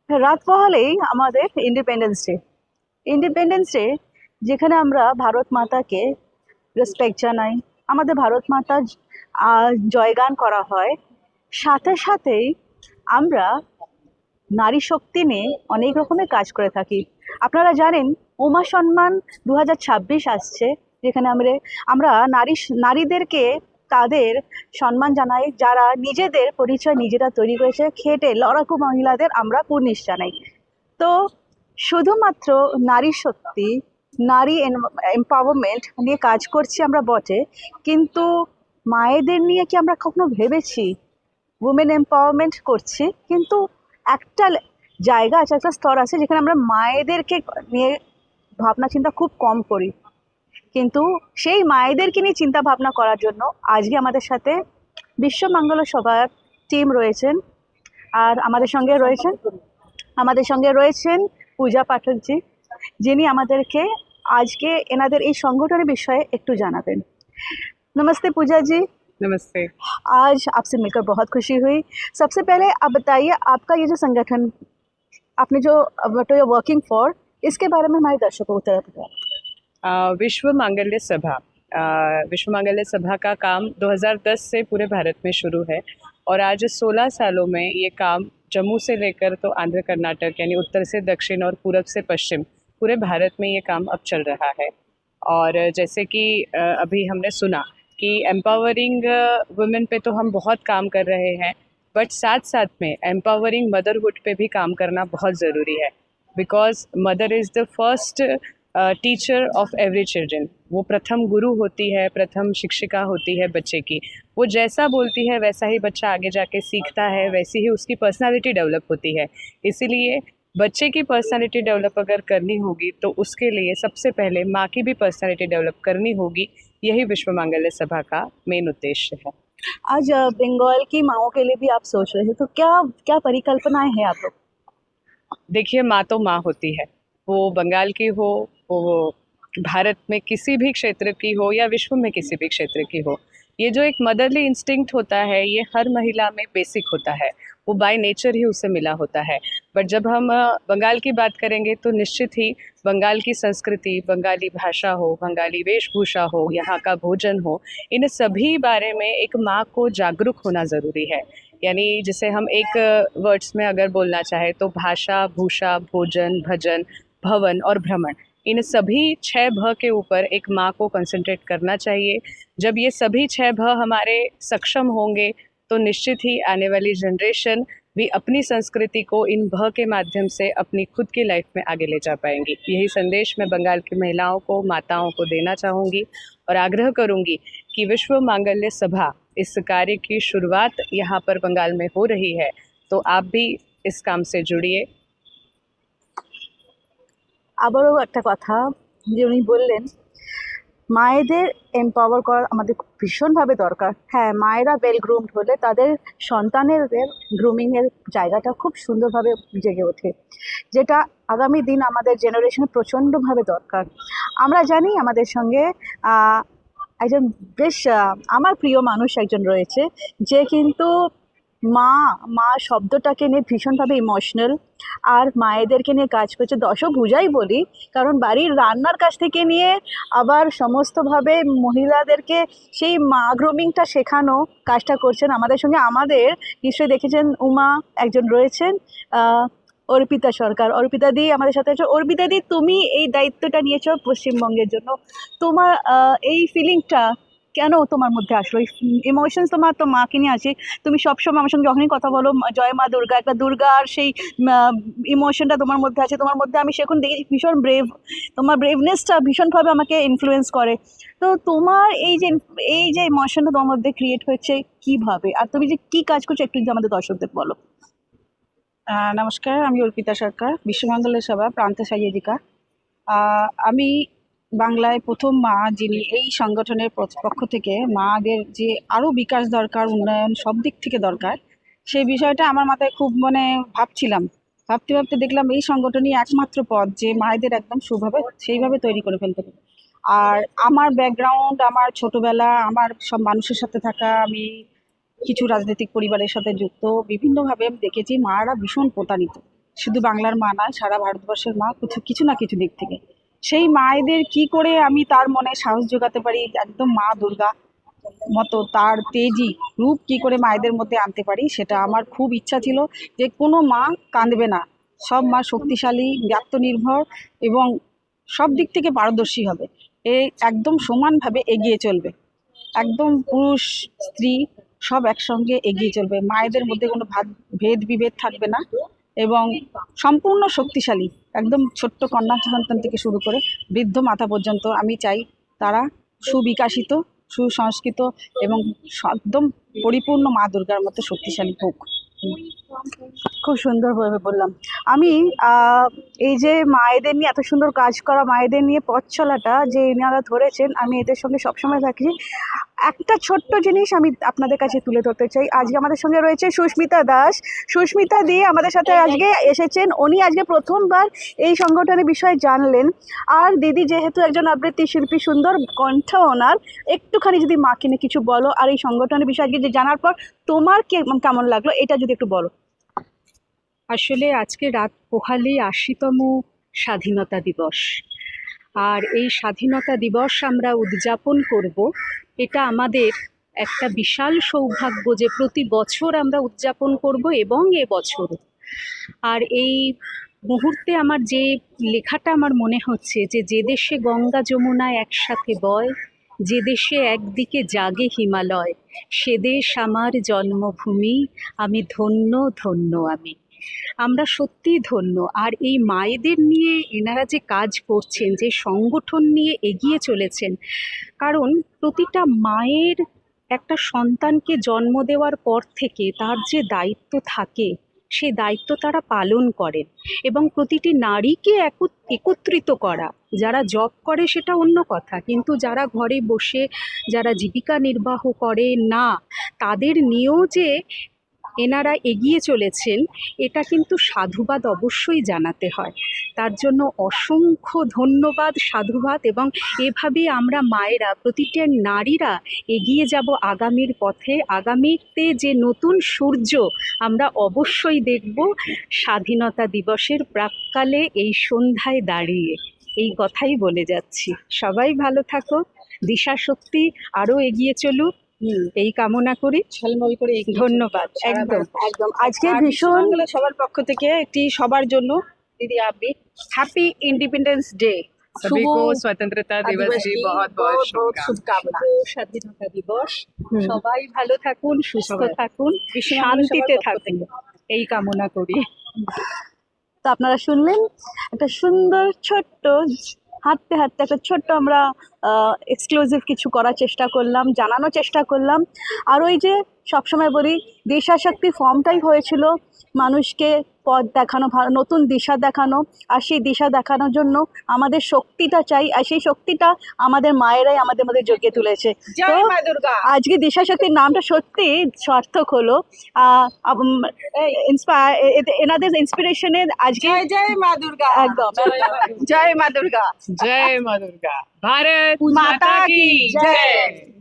রাত পোহালেই আমাদের independence day যেখানে আমরা ভারত মাতাকে রেসপেক্ট জানাই, আমাদের ভারত মাতার জয়গান করা হয়। সাথে সাথেই আমরা নারী শক্তি নিয়ে অনেক রকমের কাজ করে থাকি। আপনারা জানেন উমা সম্মান 2026 আসছে, যেখানে আমরা আমরা নারীদেরকে তাদের সম্মান জানাই, যারা নিজেদের পরিচয় নিজেরা তৈরি করেছে, খেটে লড়াকু মহিলাদের আমরা কুর্নিশ জানাই। তো শুধুমাত্র নারী শক্তি, নারী এম্পাওয়ারমেন্ট নিয়ে কাজ করছি আমরা বটে, কিন্তু মায়েদের নিয়ে কি আমরা কখনো ভেবেছি? উমেন এম্পাওয়ারমেন্ট করছি, কিন্তু একটা জায়গা আছে, একটা স্তর আছে যেখানে আমরা মায়েদেরকে নিয়ে ভাবনা চিন্তা খুব কম করি। কিন্তু সেই মায়েদেরকে নিয়ে চিন্তা ভাবনা করার জন্য আজকে আমাদের সাথে বিশ্ব মঙ্গল সভার টিম রয়েছেন। আর আমাদের সঙ্গে রয়েছেন পূজা পাঠকজি, যিনি আমাদেরকে আজকে এনাদের এই সংগঠনের বিষয়ে একটু জানাবেন। नमस्ते पूजा जी। नमस्ते। आज आपसे मिलकर बहुत खुशी हुई। सबसे पहले आप बताइए, आपका ये जो संगठन, आपने जो what you are working for, इसके बारे में हमारे दर्शकों को तरफ बताएं। विश्व मांगल्य सभा। विश्व मांगल्य सभा का काम 2010 से पूरे भारत में शुरू है और आज 16 सालों में ये काम जम्मू से लेकर तो आंध्र कर्नाटक यानी उत्तर से दक्षिण और पूरब से पश्चिम पूरे भारत में ये काम अब चल रहा है। और जैसे कि अभी हमने सुना कि एम्पावरिंग वुमेन पे तो हम बहुत काम कर रहे हैं, बट साथ साथ में एम्पावरिंग मदरहुड पे भी काम करना बहुत ज़रूरी है। Because mother is the first teacher of every children. वो प्रथम गुरु होती है, प्रथम शिक्षिका होती है बच्चे की। वो जैसा बोलती है वैसा ही बच्चा आगे जाके सीखता है, वैसी ही उसकी पर्सनालिटी डेवलप होती है। इसीलिए बच्चे की पर्सनालिटी डेवलप अगर करनी होगी तो उसके लिए सबसे पहले माँ की भी पर्सनालिटी डेवलप करनी होगी। यही विश्व मांगल्य सभा का मेन उद्देश्य है। आज बंगाल की माओं के लिए भी आप सोच रहे हैं, तो क्या क्या परिकल्पनाएं हैं आप लोग? देखिए, माँ तो माँ होती है, वो बंगाल की हो, वो भारत में किसी भी क्षेत्र की हो या विश्व में किसी भी क्षेत्र की हो। ये जो एक मदरली इंस्टिंक्ट होता है ये हर महिला में बेसिक होता है, वो बाय नेचर ही उसे मिला होता है। बट जब हम बंगाल की बात करेंगे तो निश्चित ही बंगाल की संस्कृति, बंगाली भाषा हो, बंगाली वेशभूषा हो, यहाँ का भोजन हो, इन सभी बारे में एक माँ को जागरूक होना ज़रूरी है। यानी जिसे हम एक वर्ड्स में अगर बोलना चाहे तो भाषा, भूषा, भोजन, भजन, भवन और भ्रमण, इन सभी 6 भ के ऊपर एक माँ को कंसंट्रेट करना चाहिए। जब ये सभी 6 भ हमारे सक्षम होंगे तो निश्चित ही आने वाली जनरेशन भी अपनी संस्कृति को इन भ के माध्यम से अपनी खुद की लाइफ में आगे ले जा पाएंगी। यही संदेश मैं बंगाल की महिलाओं को, माताओं को देना चाहूँगी और आग्रह करूँगी कि विश्व मांगल्य सभा इस कार्य की शुरुआत यहाँ पर बंगाल में हो रही है, तो आप भी इस काम से जुड़िए। আবারও একটা কথা যে উনি বললেন, মায়েদের এম্পাওয়ার করা আমাদের ভীষণভাবে দরকার। হ্যাঁ, মায়েরা ওয়েল গ্রুমড হলে তাদের সন্তানের গ্রুমিংয়ের জায়গাটা খুব সুন্দরভাবে জেগে ওঠে, যেটা আগামী দিন আমাদের জেনারেশনে প্রচণ্ডভাবে দরকার। আমরা জানি আমাদের সঙ্গে একজন বেশ আমার প্রিয় মানুষ একজন রয়েছে, যে কিন্তু মা মা শব্দটাকে নিয়ে ভীষণভাবে ইমোশনাল, আর মায়েদেরকে নিয়ে কাজ করছে দশভুজাই বলি, কারণ বাড়ির রান্নার কাছ থেকে নিয়ে আবার সমস্তভাবে মহিলাদেরকে সেই মা গ্রুমিংটা শেখানো কাজটা করছেন আমাদের সঙ্গে। আমাদের নিশ্চয়ই দেখেছেন উমা একজন রয়েছেন, অর্পিতা সরকার, অর্পিতা দি আমাদের সাথে আছে। অর্পিতা দি, তুমি এই দায়িত্বটা নিয়েছো পশ্চিমবঙ্গের জন্য, তোমার এই ফিলিংটা কেন তোমার মধ্যে আসলো? এই ইমোশনস তোমার তো মাকে নিয়ে আছে, তুমি সবসময় আমার সঙ্গে যখনই কথা বলো জয় মা দুর্গা, একটা দুর্গার সেই ইমোশনটা তোমার মধ্যে আছে। তোমার মধ্যে আমি সেখন দেখি ভীষণ ব্রেভ, তোমার ব্রেভনেসটা ভীষণভাবে আমাকে ইনফ্লুয়েন্স করে। তো তোমার এই যে ইমোশনটা তোমার মধ্যে ক্রিয়েট হয়েছে কীভাবে, আর তুমি যে কী কাজ করছো একটু যদি আমাদের দর্শকদের বলো। নমস্কার, আমি অর্পিতা সরকার, বিশ্বমঙ্গলের সভা প্রান্ত সাহিত্যিকা। আমি বাংলায় প্রথম মা যিনি এই সংগঠনের পক্ষ থেকে মাদের যে আরও বিকাশ দরকার, উন্নয়ন সব দিক থেকে দরকার, সেই বিষয়টা আমার মাথায় খুব ভাবতে ভাবতে দেখলাম এই সংগঠনই একমাত্র পথ যে মায়েদের একদম সেইভাবে তৈরি করে ফেলতে পারে। আর আমার ব্যাকগ্রাউন্ড, আমার ছোটোবেলা, আমার সব মানুষের সাথে থাকা, আমি কিছু রাজনৈতিক পরিবারের সাথে যুক্ত, বিভিন্নভাবে আমি দেখেছি মায়েরা ভীষণ প্রতারিত। শুধু বাংলার মা নয়, সারা ভারতবর্ষের মা, কিছু কিছু না কিছু দিক থেকে। সেই মায়েদের কি করে আমি তার মনে সাহস জোগাতে পারি, একদম মা দুর্গা মতো তার তেজি রূপ কি করে মায়েদের মধ্যে আনতে পারি, সেটা আমার খুব ইচ্ছা ছিল যে কোনো মা কাঁদবে না, সব মা শক্তিশালী, আত্মনির্ভর এবং সব দিক থেকে পারদর্শী হবে, একদম সমানভাবে এগিয়ে চলবে, একদম পুরুষ স্ত্রী সব একসঙ্গে এগিয়ে চলবে, মায়েদের মধ্যে কোনো ভেদ বিভেদ থাকবে না এবং সম্পূর্ণ শক্তিশালী, একদম ছোট্ট কন্যা সন্তান থেকে শুরু করে বৃদ্ধ মাতা পর্যন্ত আমি চাই তারা সুবিকশিত, সুসংস্কৃত এবং একদম পরিপূর্ণ মা দুর্গার মতো শক্তিশালী হোক। খুব সুন্দরভাবে বললাম। আমি এই যে মায়েদের নিয়ে এত সুন্দর কাজ করা, মায়েদের নিয়ে পথ চলাটা যে এনারা ধরেছেন, আমি এদের সঙ্গে সবসময় থাকি। একটা ছোট্ট জিনিস আমি আপনাদের কাছে তুলে ধরতে চাই। আজকে আমাদের সঙ্গে রয়েছে সুস্মিতা দাস। সুস্মিতা দি আমাদের সাথে আজকে এসেছেন। উনি আজকে প্রথমবার এই সংগঠনের বিষয়ে জানলেন। আর দিদি যেহেতু একজন আবৃত্তি শিল্পী, সুন্দর কণ্ঠ ওনার, একটুখানি যদি মাকে নিয়ে কিছু বলো, আর এই সংগঠনের বিষয়ে আজকে যে জানার পর তোমার কেমন লাগলো এটা যদি একটু বলো। আসলে আজকে রাত পোহালে ৮০তম স্বাধীনতা দিবস, আর এই স্বাধীনতা দিবস আমরা উদযাপন করব, এটা আমাদের একটা বিশাল সৌভাগ্য যে প্রতি বছর আমরা উদযাপন করব এবং এবছর। আর এই মুহূর্তে আমার যে লেখাটা আমার মনে হচ্ছে যে দেশে গঙ্গা যমুনা একসাথে বয়, যে দেশে একদিকে জাগে হিমালয়, সে দেশ আমার জন্মভূমি, আমি ধন্য ধন্য আমি। আমরা সত্যিই ধন্য। আর এই মায়েদের নিয়ে এনারা যে কাজ করছেন, যে সংগঠন নিয়ে এগিয়ে চলেছেন, কারণ প্রতিটা মায়ের একটা সন্তানকে জন্ম দেওয়ার পর থেকে তার যে দায়িত্ব থাকে, সেই দায়িত্ব তারা পালন করেন এবং প্রতিটি নারীকে একত্রিত করা, যারা জব করে সেটা অন্য কথা, কিন্তু যারা ঘরে বসে যারা জীবিকা নির্বাহ করে না, তাদের নিয়েও যে এনারা এগিয়ে চলেছেন, এটা কিন্তু সাধুবাদ অবশ্যই জানাতে হয়। তার জন্য অসংখ্য ধন্যবাদ, সাধুবাদ। এবং এভাবেই আমরা মায়েরা, প্রতিটা নারীরা এগিয়ে যাব আগামীর পথে। আগামীতে যে নতুন সূর্য আমরা অবশ্যই দেখব স্বাধীনতা দিবসের প্রাক্কালে এই সন্ধ্যায় দাঁড়িয়ে। এই কথাই বলে যাচ্ছি। সবাই ভালো থাকো, দিশাশক্তি আরও এগিয়ে চলুক, এই কামনা করি। ঝলমল করে এগিয়ে ধন্যবাদ। চলুক। একদম একদম আজকে আর ভীষণ বিশ্বমঙ্গলের সবার পক্ষ থেকে একটি সবার জন্য দিদি আপনি হ্যাপি ইন্ডিপেন্ডেন্স ডে, सभी को स्वतंत्रता दिवस की बहुत बहुत शुभकामनाएं। শুভকামনা। স্বাধীনতা দিবস। সবাই ভালো থাকুন, সুস্থ থাকুন, বিশ্বমঙ্গলের সবার শান্তিতে পক্ষ থাকুন, এই কামনা করি। তো আপনারা শুনলেন একটা সুন্দর ছোট্ট, হাঁটতে হাঁটতে একটা ছোট্ট আমরা এক্সক্লুসিভ কিছু করার চেষ্টা করলাম, জানানোর চেষ্টা করলাম। আর ওই যে সবসময় বলি, দিশাশক্তি ফর্মটাই হয়েছিল মানুষকে পথ দেখানো, নতুন দিশা দেখানো। আর সেই দিশা দেখানোর জন্য আমাদের শক্তিটা চাই, আর সেই শক্তিটা আমাদের মায়েরাই আমাদের মধ্যে জগিয়ে তুলেছে। জয় মা দুর্গা। আজকে দিশাশক্তির নামটা সত্যি সার্থক হলো। এনাদের ইন্সপিরেশনের আজকে জয় জয় মা দুর্গা। একদম জয় মা দুর্গা। जय मां दुर्गा। भारत माता माता की की जय। जय।